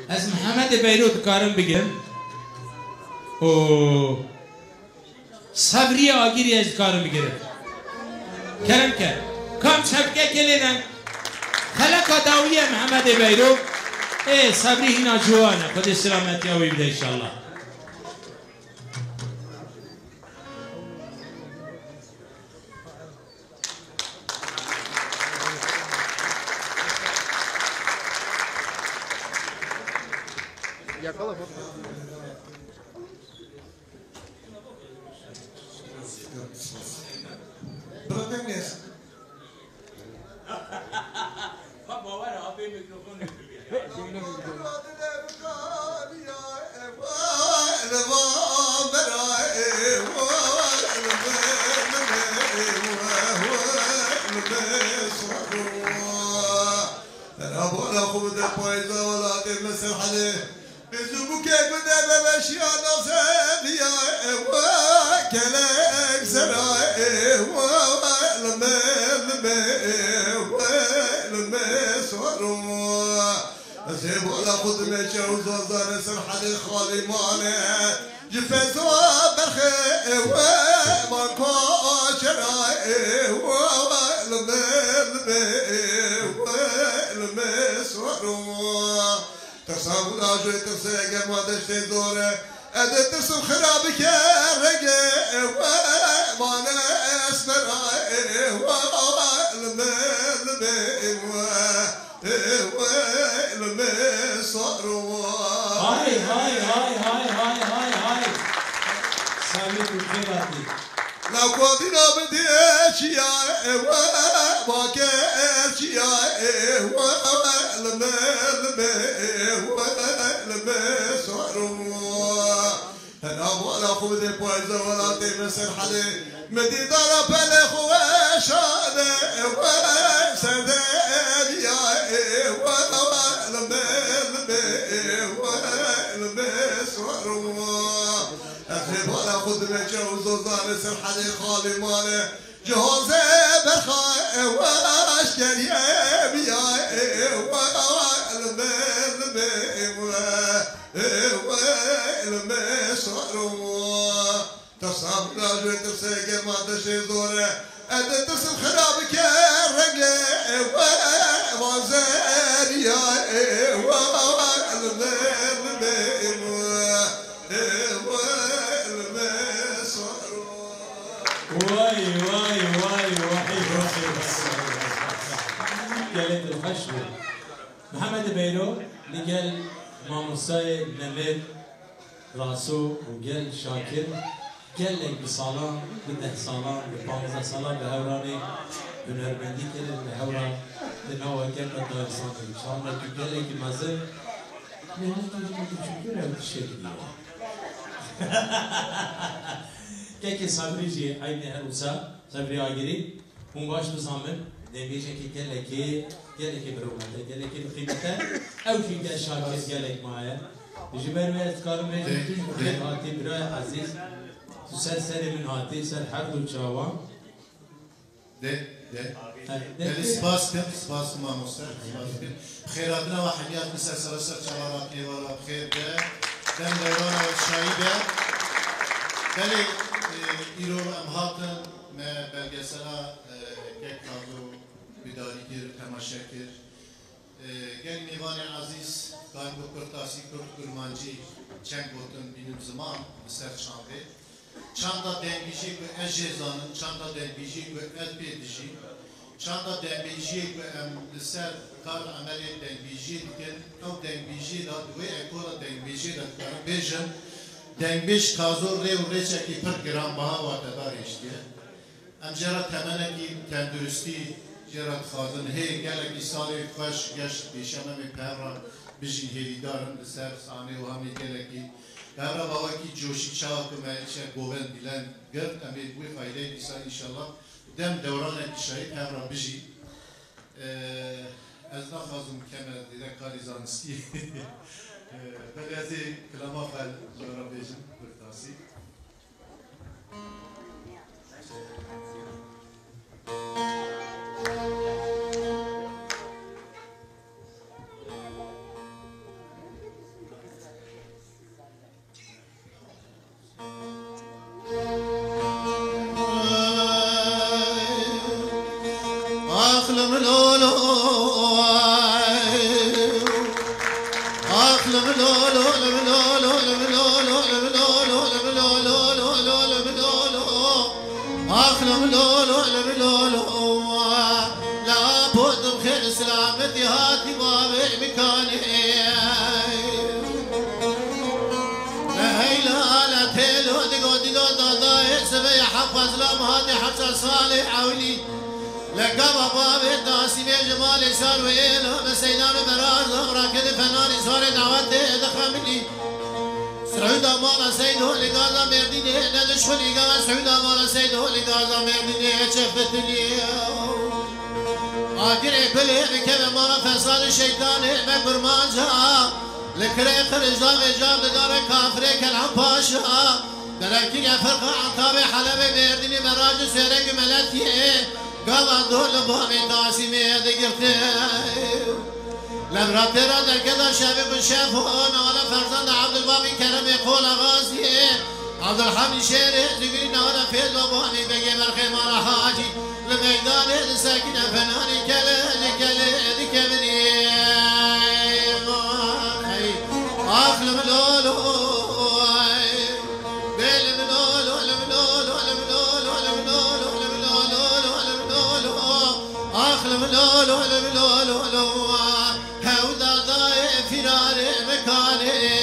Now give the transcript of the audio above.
از محمد بیروت کارم بگیرم و صبری آگیری از کارم بگیرم کرم کرد کام شبکه کلیدن خلق داویه محمد بیروت صبری هینا جوانه خود سلامتی آوی بده انشاءالله Yakala bak. Bırakın neyse. Baba var abi mikrofonu ولا خود پایزا ولا تمسر حله بزوبك بدا بمشي نصب يا كلام سراي لما صاروا اسيب ولا خود مشي وزازان سر حله خالي مانه جفت برخي ما كاشراي لما صاروا تصاوب لاجو ترسيق ما دشتي دوره ادي ترسم خرابك رقي ما نسمر لما صاروا هاي هاي هاي هاي هاي هاي هاي سامي كتباتي لو قدنا بديش يا ما كيش يا لما صاروا انا ولا خود بايزه ولا تمسر حلي مدي ضرب الاخوه شاده سداد يا لما صاروا اخي ولا خود متجوز وزار سر حلي خالي ماله جهاز برخاء واشكر يا لما صاروا تصاب لاجو ترسيق ما تشي دوره ادي ترسم خرابك الرقي وزار يا لما صاروا واي واي واي واي قالت الحشوة محمد بيرو لقال ماموساي نمد راسو وقال شاكر قال لك بصالان بده صالان ببانزا صالان بهوراني بنرمندي كده بهوران تنوى كده دار صاني ان شاء الله قال لك المازل نهار تجي تشوفه او تشتري که صبری جی عین هروسا صبری آگری اون باش بزامن نمیشه که گله که برومته گله که بقیمته او که گل شاکر گله که مایه بجی برمیت کارم رجیم توش بخیر هاتی برای عزیز تو سر من هاتی سر هر دو چاوان سپاس ماموسا خیراتنا و حیات مثل سرسر چوارات ایوالا بخیر ده دم دوران و شایی ده بله ایرو امهاتن ما belgesela که کادو بیداری کرد تماشا کرد گل میوان عزیز کار بو کرتاسی کرد کرمانجی چند بودن بینم زمان بسر چانده چاندا دنبیجی به اجزانن چاندا دنبیجی به الپیدجی چاندا دنبیجی به لسر کار عملی دنبیجی کن او دنبیجی داد و اکولا دنبیجی داد بیشن دنبیج کازور ریو ریچه کی پر گرام بها وارد داریشتیه ام جرا تمنه کی تندرستی جرا خازن هی گله کی سالی خوش گشت بیشمه می پران بیشین هی دارن لسر سانی و همی گله کی گرا بابا کی جوشی چاو که من چه گوون بیلن گرد امی بوی فایده بیسا انشالله دم دوران کشایی پران بیشی از نخوازم کمه دیده کاری زانستی ولی از این کلام خال جورا بیشم برتاسی لابد بخير سلامتي هاتي باب مكاني لا تيلو دقو دادا سبي حفظ لام هاتي حتى صالح عولي لقب باب الداسي بجمال سار ويلو بسيدان براز راكد فناني صار دعوتي دخل مني سعود مالا سيدو لقاضا مرديني ندش خليقا سعود مالا سيدو لقاضا مرديني شفت لي آقري بلي بكب مالا فصال الشيطان مقرمان جا لكري خرج دام جاب لدار كافري كلام باشا دركي فرقا عطابي حلبي مرديني مراج سيرك ملتي قاضا دول بامي تاسمي دقرتي لم راترا در كذا شباب الشافون ولا فرزند عبد البابي كرم يقول غازي عبد الحميد شيري ذكرنا ولا في اللباني بقي مرخي مرا حاجي لميدان الساكن فناني كلي كبني اخلم لولو بيل ملولو اخلم لولو هودا ضايع فرار مكاني